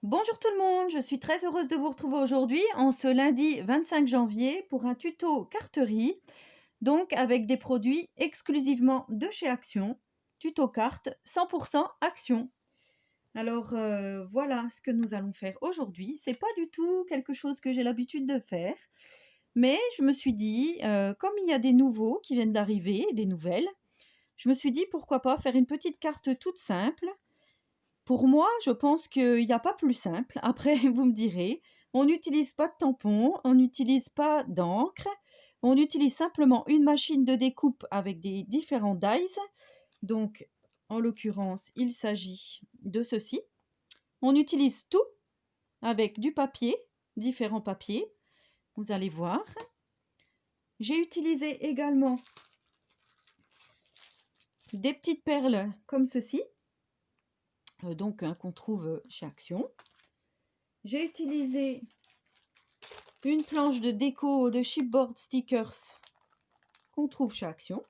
Bonjour tout le monde, je suis très heureuse de vous retrouver aujourd'hui en ce lundi 25 janvier pour un tuto carterie, donc avec des produits exclusivement de chez Action, tuto carte 100% Action. Alors voilà ce que nous allons faire aujourd'hui. C'est pas du tout quelque chose que j'ai l'habitude de faire, mais je me suis dit, comme il y a des nouveaux qui viennent d'arriver, des nouvelles, je me suis dit pourquoi pas faire une petite carte toute simple. Pour moi, je pense qu'il n'y a pas plus simple. Après, vous me direz, on n'utilise pas de tampon, on n'utilise pas d'encre, on utilise simplement une machine de découpe avec des différents dies. Donc, en l'occurrence, il s'agit de ceci. On utilise tout avec du papier, différents papiers. Vous allez voir. J'ai utilisé également des petites perles comme ceci, donc qu'on trouve chez Action. J'ai utilisé une planche de déco de chipboard stickers qu'on trouve chez Action.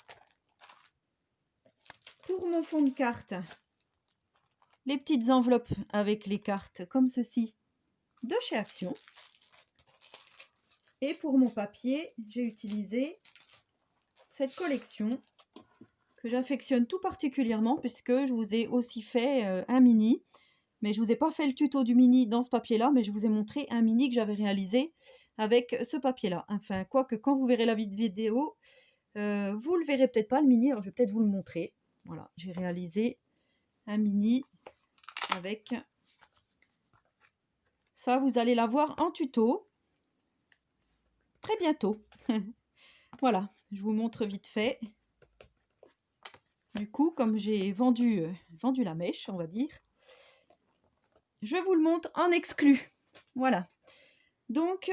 Pour mon fond de carte, les petites enveloppes avec les cartes comme ceci de chez Action. Et pour mon papier, j'ai utilisé cette collection que j'affectionne tout particulièrement puisque je vous ai aussi fait un mini. Mais je ne vous ai pas fait le tuto du mini dans ce papier-là, mais je vous ai montré un mini que j'avais réalisé avec ce papier-là. Enfin, quoique quand vous verrez la vidéo, vous le verrez peut-être pas le mini, alors je vais peut-être vous le montrer. Voilà, j'ai réalisé un mini avec ça, vous allez la voir en tuto très bientôt. Voilà, je vous montre vite fait. Du coup, comme j'ai vendu la mèche, on va dire, je vous le montre en exclu. Voilà. Donc,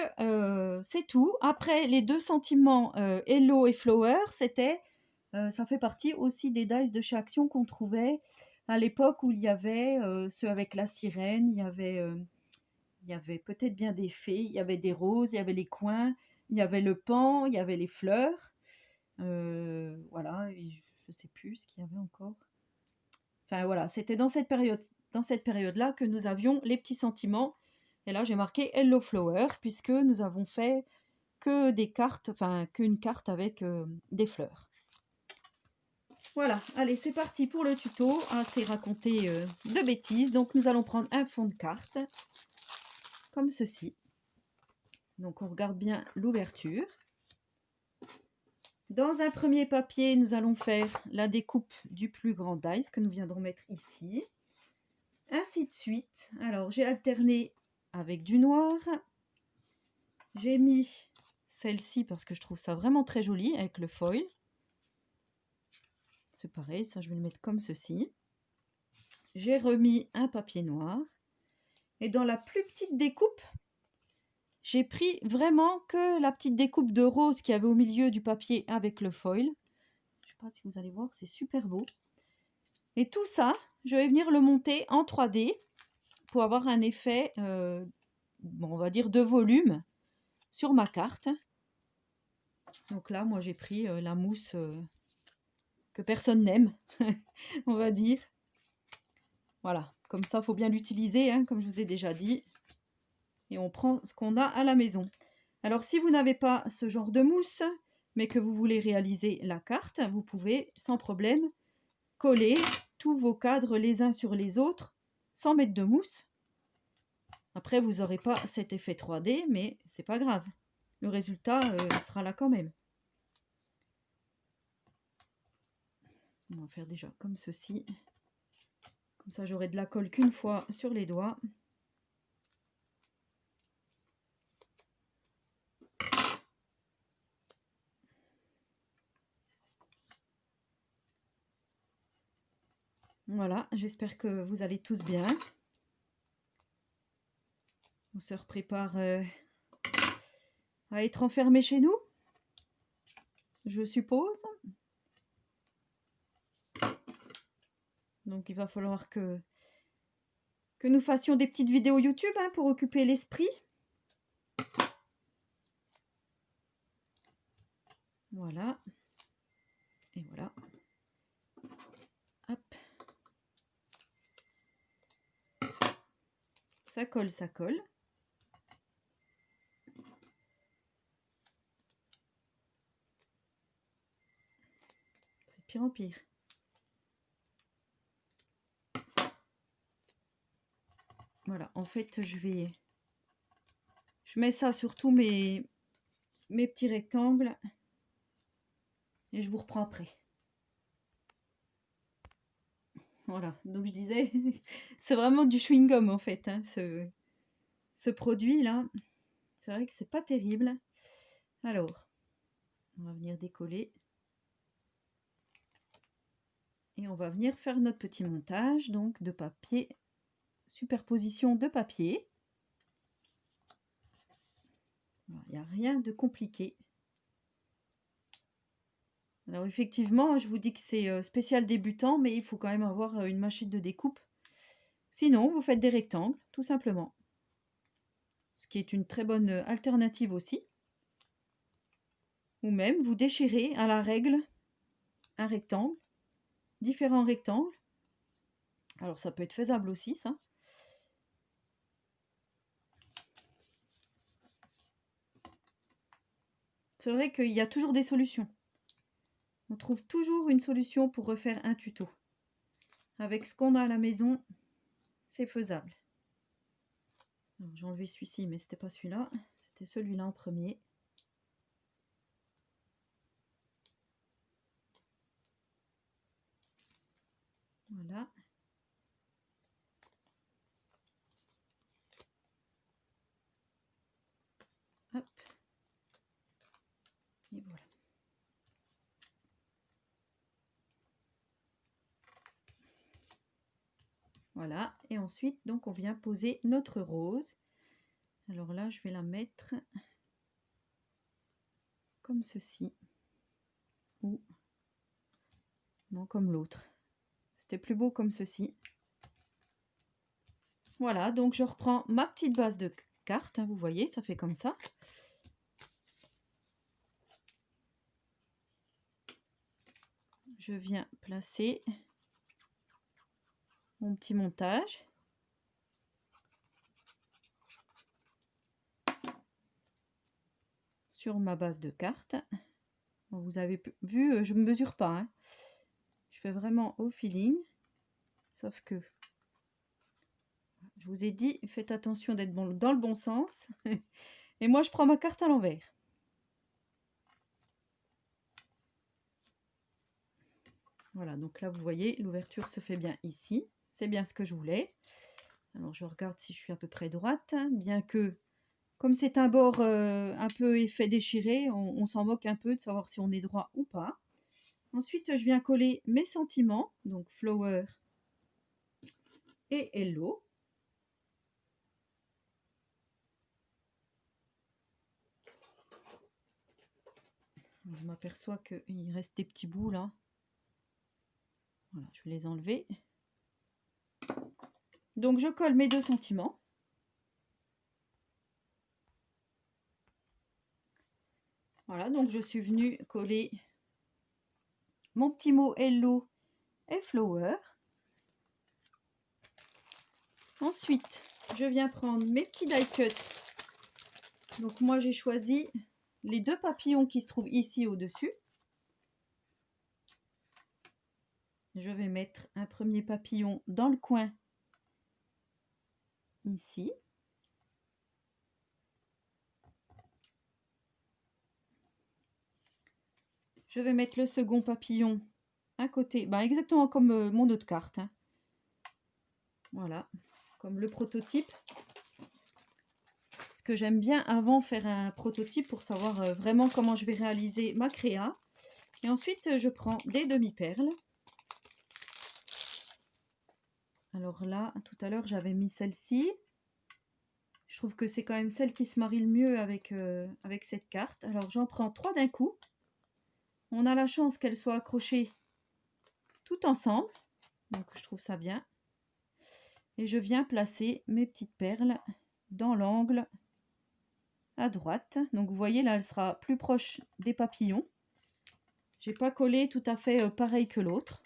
c'est tout. Après, les deux sentiments Hello et Flower, c'était, ça fait partie aussi des dice de chez Action qu'on trouvait à l'époque où il y avait ceux avec la sirène, il y avait peut-être bien des fées, il y avait des roses, il y avait les coins, il y avait le pan, il y avait les fleurs. Voilà, et je ne sais plus ce qu'il y avait encore. Enfin voilà, c'était dans cette période-là que nous avions les petits sentiments. Et là, j'ai marqué Hello Flower, puisque nous avons fait que des cartes, enfin qu'une carte avec des fleurs. Voilà, allez, c'est parti pour le tuto. Assez raconté de bêtises. Donc, nous allons prendre un fond de carte, comme ceci. Donc, on regarde bien l'ouverture. Dans un premier papier, nous allons faire la découpe du plus grand dice que nous viendrons mettre ici. Ainsi de suite. Alors, j'ai alterné avec du noir. J'ai mis celle-ci parce que je trouve ça vraiment très joli avec le foil. C'est pareil, ça je vais le mettre comme ceci. J'ai remis un papier noir. Et dans la plus petite découpe, j'ai pris vraiment que la petite découpe de rose qu'il y avait au milieu du papier avec le foil. Je ne sais pas si vous allez voir, c'est super beau. Et tout ça, je vais venir le monter en 3D pour avoir un effet, bon, on va dire, de volume sur ma carte. Donc là, moi, j'ai pris la mousse que personne n'aime, on va dire. Voilà, comme ça, il faut bien l'utiliser, hein, comme je vous ai déjà dit. Et on prend ce qu'on a à la maison. Alors, si vous n'avez pas ce genre de mousse, mais que vous voulez réaliser la carte, vous pouvez sans problème coller tous vos cadres les uns sur les autres sans mettre de mousse. Après, vous n'aurez pas cet effet 3D, mais c'est pas grave. Le résultat sera là quand même. On va faire déjà comme ceci. Comme ça, j'aurai de la colle qu'une fois sur les doigts. Voilà, j'espère que vous allez tous bien. On se prépare à être enfermés chez nous, je suppose. Donc, il va falloir que nous fassions des petites vidéos YouTube hein, pour occuper l'esprit. Voilà. Et voilà. Hop. Ça colle, ça colle. C'est de pire en pire. Voilà, en fait, je mets ça sur tous mes petits rectangles et je vous reprends après. Voilà, donc je disais, c'est vraiment du chewing-gum en fait, hein, ce produit-là. C'est vrai que c'est pas terrible. Alors, on va venir décoller. Et on va venir faire notre petit montage donc de papier, superposition de papier. Il n'y a rien de compliqué. Alors effectivement, je vous dis que c'est spécial débutant, mais il faut quand même avoir une machine de découpe. Sinon, vous faites des rectangles, tout simplement. Ce qui est une très bonne alternative aussi. Ou même, vous déchirez à la règle un rectangle, différents rectangles. Alors ça peut être faisable aussi, ça. C'est vrai qu'il y a toujours des solutions. On trouve toujours une solution pour refaire un tuto. Avec ce qu'on a à la maison, c'est faisable. J'ai enlevé celui-ci, mais c'était pas celui-là. C'était celui-là en premier. Voilà. Hop. Et voilà. Voilà. Et ensuite, donc, on vient poser notre rose. Alors là, je vais la mettre comme ceci. Ou non, comme l'autre. C'était plus beau comme ceci. Voilà, donc je reprends ma petite base de cartes. Hein, vous voyez, ça fait comme ça. Je viens placer mon petit montage. Sur ma base de cartes. Bon, vous avez vu, je ne mesure pas. Hein. Je fais vraiment au feeling. Sauf que, je vous ai dit, faites attention d'être dans le bon sens. Et moi, je prends ma carte à l'envers. Voilà, donc là, vous voyez, l'ouverture se fait bien ici. C'est bien ce que je voulais. Alors, je regarde si je suis à peu près droite. Bien que, comme c'est un bord un peu effet déchiré, on s'en moque un peu de savoir si on est droit ou pas. Ensuite, je viens coller mes sentiments, donc Flower et Hello. Je m'aperçois qu'il reste des petits bouts là. Voilà, je vais les enlever. Donc je colle mes deux sentiments. Voilà, donc je suis venue coller mon petit mot Hello et Flower. Ensuite, je viens prendre mes petits die cut. Donc moi j'ai choisi les deux papillons qui se trouvent ici au-dessus. Je vais mettre un premier papillon dans le coin ici. Je vais mettre le second papillon à côté, exactement comme mon autre carte. Hein. Voilà, comme le prototype. Parce que j'aime bien avant faire un prototype pour savoir vraiment comment je vais réaliser ma créa. Et ensuite, je prends des demi-perles. Alors là, tout à l'heure, j'avais mis celle-ci. Je trouve que c'est quand même celle qui se marie le mieux avec cette carte. Alors, j'en prends 3 d'un coup. On a la chance qu'elles soient accrochées tout ensemble. Donc, je trouve ça bien. Et je viens placer mes petites perles dans l'angle à droite. Donc, vous voyez, là, elle sera plus proche des papillons. J'ai pas collé tout à fait pareil que l'autre.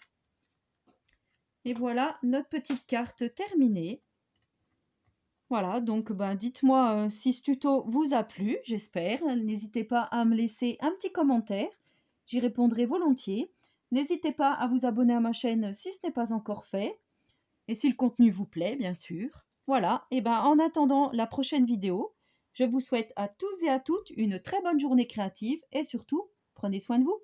Et voilà notre petite carte terminée. Voilà, donc ben, dites-moi si ce tuto vous a plu, j'espère. N'hésitez pas à me laisser un petit commentaire, j'y répondrai volontiers. N'hésitez pas à vous abonner à ma chaîne si ce n'est pas encore fait, et si le contenu vous plaît, bien sûr. Voilà, et ben en attendant la prochaine vidéo, je vous souhaite à tous et à toutes une très bonne journée créative, et surtout, prenez soin de vous.